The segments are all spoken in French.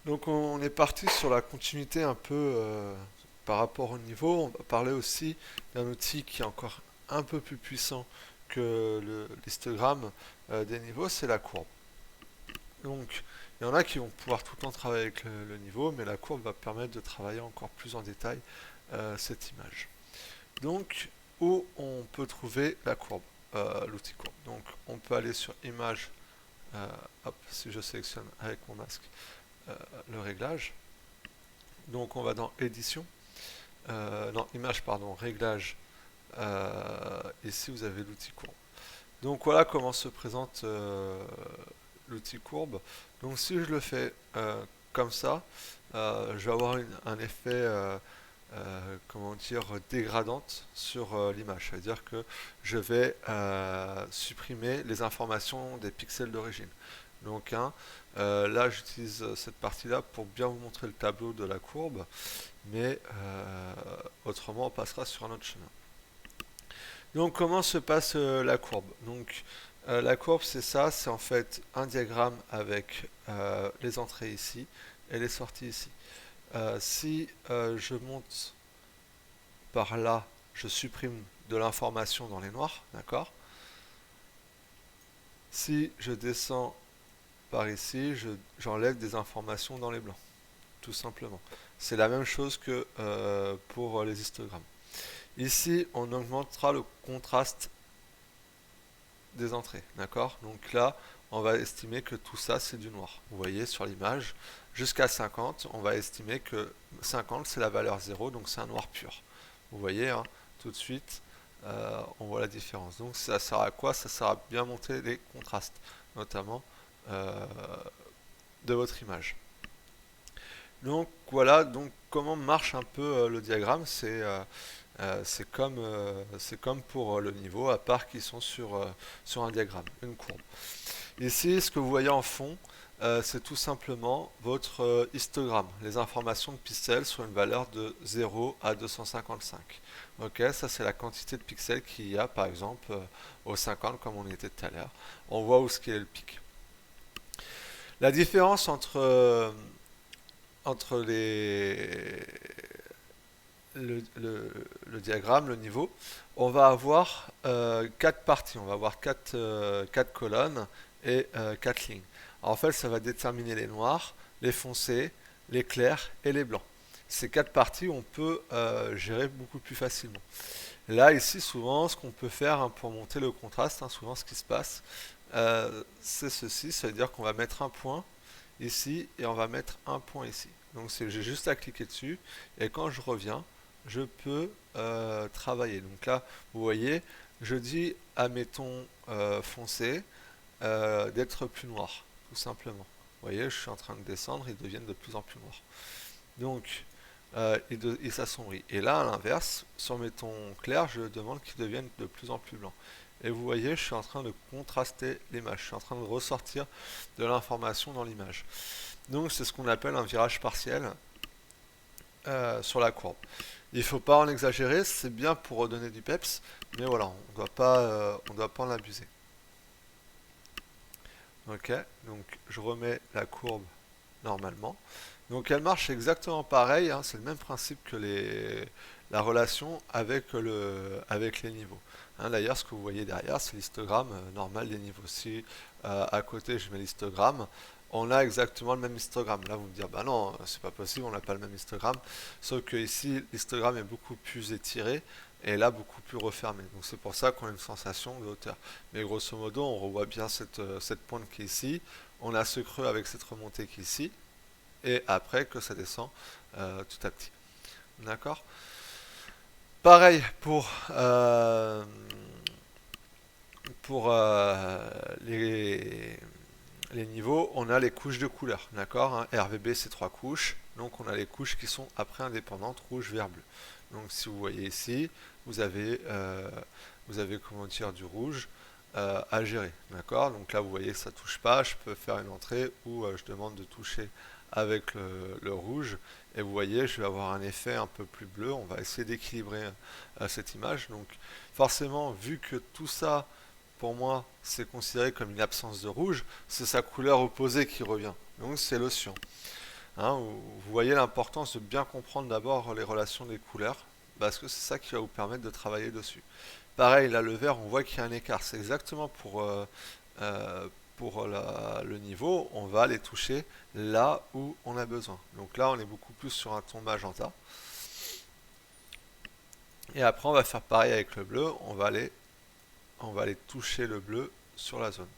Donc on est parti sur la continuité un peu par rapport au niveau. On va parler aussi d'un outil qui est encore un peu plus puissant que l'histogramme des niveaux, c'est la courbe. Donc il y en a qui vont pouvoir tout le temps travailler avec le niveau, mais la courbe va permettre de travailler encore plus en détail cette image. Donc où on peut trouver la courbe, l'outil courbe. Donc on peut aller sur image, euh, hop, si je sélectionne avec mon masque euh, le réglage. Donc on va dans édition, non image pardon, réglage. Ici vous avez l'outil courbe. Donc voilà comment se présente l'outil courbe. Donc si je le fais comme ça, je vais avoir un effet comment dire dégradante sur l'image. C'est-à-dire que je vais supprimer les informations des pixels d'origine. Donc hein, là j'utilise cette partie-là pour bien vous montrer le tableau de la courbe, mais autrement on passera sur un autre chemin. Donc comment se passe la courbe? Donc la courbe c'est ça, c'est en fait un diagramme avec les entrées ici et les sorties ici. Si je monte par là, je supprime de l'information dans les noirs, d'accord? Si je descends par ici, j'enlève des informations dans les blancs, tout simplement. C'est la même chose que pour les histogrammes. Ici, on augmentera le contraste des entrées, d'accord? Donc là, on va estimer que tout ça, c'est du noir. Vous voyez sur l'image, jusqu'à 50, on va estimer que 50, c'est la valeur 0, donc c'est un noir pur. Vous voyez, hein, tout de suite, on voit la différence. Donc ça sert à quoi? Ça sert à bien monter les contrastes, notamment euh, de votre image. Donc voilà, donc comment marche un peu le diagramme, c'est comme pour le niveau, à part qu'ils sont sur un diagramme, une courbe. Ici, ce que vous voyez en fond, c'est tout simplement votre histogramme, les informations de pixels sur une valeur de 0 à 255. Ok, ça c'est la quantité de pixels qu'il y a, par exemple, au 50, comme on était tout à l'heure. On voit où ce qu'est le pic. La différence entre le diagramme, le niveau, on va avoir quatre parties, on va avoir quatre colonnes et quatre lignes. Alors, en fait, ça va déterminer les noirs, les foncés, les clairs et les blancs. Ces quatre parties, on peut gérer beaucoup plus facilement. Là, ici, souvent, ce qu'on peut faire hein, pour monter le contraste, hein, souvent ce qui se passe, c'est ceci, c'est-à-dire qu'on va mettre un point ici et on va mettre un point ici. Donc j'ai juste à cliquer dessus et quand je reviens, je peux travailler. Donc là, vous voyez, je dis à mes tons foncés d'être plus noirs, tout simplement. Vous voyez, je suis en train de descendre, ils deviennent de plus en plus noirs. Donc, ils s'assombrit. Et là, à l'inverse, sur mes tons clairs, je demande qu'ils deviennent de plus en plus blancs. Et vous voyez, je suis en train de contraster l'image. Je suis en train de ressortir de l'information dans l'image. Donc, c'est ce qu'on appelle un virage partiel sur la courbe. Il ne faut pas en exagérer, c'est bien pour redonner du peps, mais voilà, on doit pas en abuser. Ok, donc je remets la courbe normalement. Donc elle marche exactement pareil, hein, c'est le même principe que la relation avec les niveaux. Hein, d'ailleurs, ce que vous voyez derrière, c'est l'histogramme normal des niveaux. Si à côté je mets l'histogramme, on a exactement le même histogramme. Là, vous me direz, bah non, c'est pas possible, on n'a pas le même histogramme. Sauf que ici, l'histogramme est beaucoup plus étiré et là beaucoup plus refermé. Donc c'est pour ça qu'on a une sensation de hauteur. Mais grosso modo, on revoit bien cette pointe qui est ici. On a ce creux avec cette remontée qui est ici et après que ça descend tout à petit. D'accord? Pareil pour les niveaux, on a les couches de couleurs. D'accord, hein? RVB c'est trois couches, donc on a les couches qui sont après indépendantes, rouge, vert, bleu. Donc si vous voyez ici, vous avez comment dire du rouge à gérer. D'accord, donc là vous voyez que ça touche pas, je peux faire une entrée où je demande de toucher avec le rouge et vous voyez je vais avoir un effet un peu plus bleu, on va essayer d'équilibrer cette image. Donc forcément vu que tout ça pour moi c'est considéré comme une absence de rouge, c'est sa couleur opposée qui revient, donc c'est le cyan. hein, vous voyez l'importance de bien comprendre d'abord les relations des couleurs, parce que c'est ça qui va vous permettre de travailler dessus. Pareil, là, le vert, on voit qu'il y a un écart. C'est exactement pour le niveau, on va aller toucher là où on a besoin. Donc là, on est beaucoup plus sur un ton magenta. Et après, on va faire pareil avec le bleu. On va aller toucher le bleu sur la zone.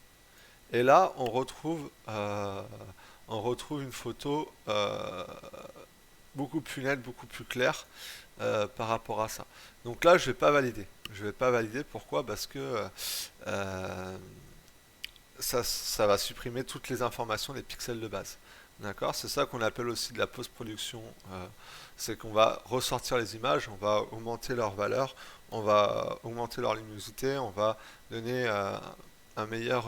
Et là, on retrouve une photo beaucoup plus nette, beaucoup plus claire par rapport à ça. Donc là, je vais pas valider. Je vais pas valider. Pourquoi? Parce que euh, ça va supprimer toutes les informations des pixels de base. D'accord? C'est ça qu'on appelle aussi de la post-production. C'est qu'on va ressortir les images, on va augmenter leur valeur, on va augmenter leur luminosité, on va donner un meilleur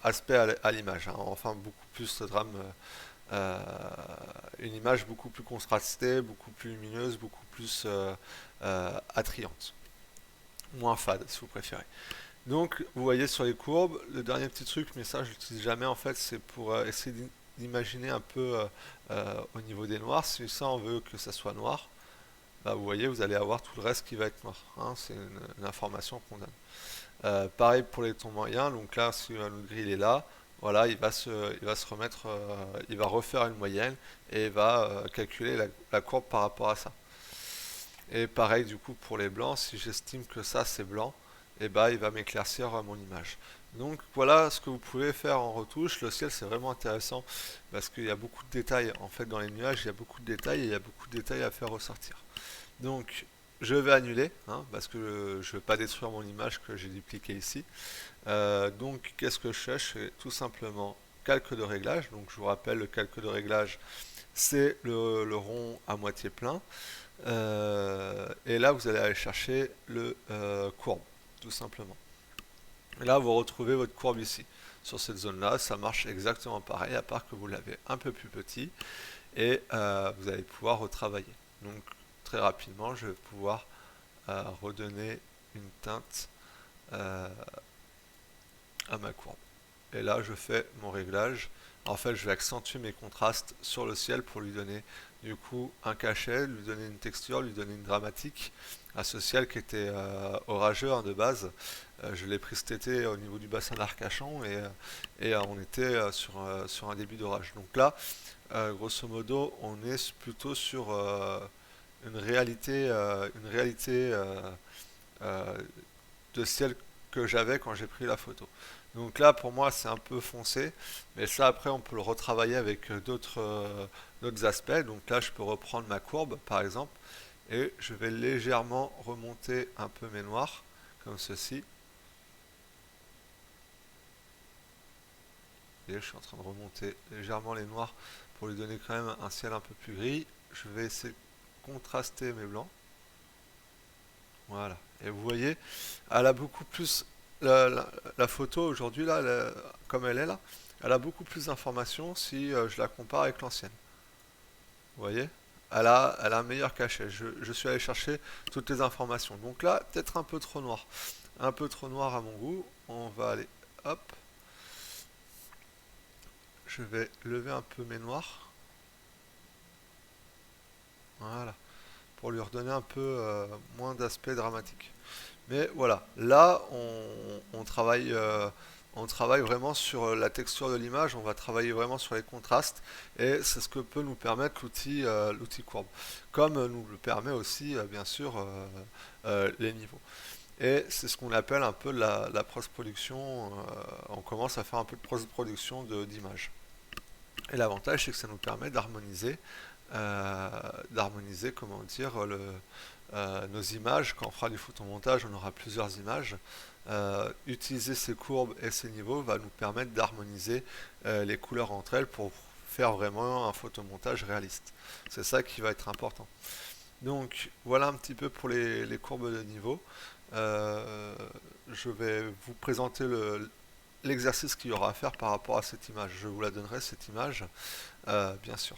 aspect à l'image, hein. Enfin, beaucoup plus de drame, une image beaucoup plus contrastée, beaucoup plus lumineuse, beaucoup plus attrayante. Moins fade, si vous préférez. Donc, vous voyez sur les courbes, le dernier petit truc, mais ça je l'utilise jamais en fait, c'est pour essayer d'imaginer un peu au niveau des noirs. Si ça on veut que ça soit noir, bah, vous voyez, vous allez avoir tout le reste qui va être noir, hein. C'est une information qu'on donne. Pareil pour les tons moyens, donc là, si notre grille est là, voilà, il va se remettre, il va refaire une moyenne et il va calculer la courbe par rapport à ça. Et pareil du coup pour les blancs, si j'estime que ça c'est blanc, et bah il va m'éclaircir mon image. Donc voilà ce que vous pouvez faire en retouche. Le ciel c'est vraiment intéressant parce qu'il y a beaucoup de détails en fait dans les nuages, il y a beaucoup de détails et il y a beaucoup de détails à faire ressortir. Donc je vais annuler, hein, parce que je ne veux pas détruire mon image que j'ai dupliquée ici. Donc qu'est-ce que je fais? Je fais tout simplement calque de réglage. Donc je vous rappelle, le calque de réglage c'est le rond à moitié plein. Et là, vous allez aller chercher le courbe, tout simplement. Et là, vous retrouvez votre courbe ici. Sur cette zone-là, ça marche exactement pareil, à part que vous l'avez un peu plus petit et vous allez pouvoir retravailler. Donc, très rapidement, je vais pouvoir redonner une teinte euh, à ma courbe. Et là, je fais mon réglage. En fait, je vais accentuer mes contrastes sur le ciel pour lui donner du coup un cachet, lui donner une texture, lui donner une dramatique à ce ciel qui était orageux, hein, de base. Je l'ai pris cet été au niveau du bassin d'Arcachon et on était sur un début d'orage. Donc là, grosso modo, on est plutôt sur une réalité euh, de ciel que j'avais quand j'ai pris la photo. Donc là, pour moi, c'est un peu foncé, mais ça, après, on peut le retravailler avec d'autres aspects. Donc là, je peux reprendre ma courbe, par exemple, et je vais légèrement remonter un peu mes noirs, comme ceci. Et je suis en train de remonter légèrement les noirs pour lui donner quand même un ciel un peu plus gris. Je vais essayer de contraster mes blancs. Voilà. Et vous voyez, elle a beaucoup plus. La photo aujourd'hui, là, comme elle est là, elle a beaucoup plus d'informations si je la compare avec l'ancienne. Vous voyez? Elle a un meilleur cachet. Je suis allé chercher toutes les informations. Donc là, peut-être un peu trop noir. Un peu trop noir à mon goût. On va aller. Hop. Je vais lever un peu mes noirs. Voilà. Pour lui redonner un peu moins d'aspect dramatique. Mais voilà, là on travaille vraiment sur la texture de l'image, on va travailler vraiment sur les contrastes et c'est ce que peut nous permettre l'outil courbe, comme nous le permet aussi bien sûr les niveaux. Et c'est ce qu'on appelle un peu la post-production, on commence à faire un peu de post-production d'images. Et l'avantage c'est que ça nous permet d'harmoniser, comment dire, nos images. Quand on fera du photomontage, on aura plusieurs images. Utiliser ces courbes et ces niveaux va nous permettre d'harmoniser les couleurs entre elles pour faire vraiment un photomontage réaliste. C'est ça qui va être important. Donc voilà un petit peu pour les courbes de niveau. Euh, je vais vous présenter l'exercice qu'il y aura à faire par rapport à cette image. Je vous la donnerai cette image, bien sûr.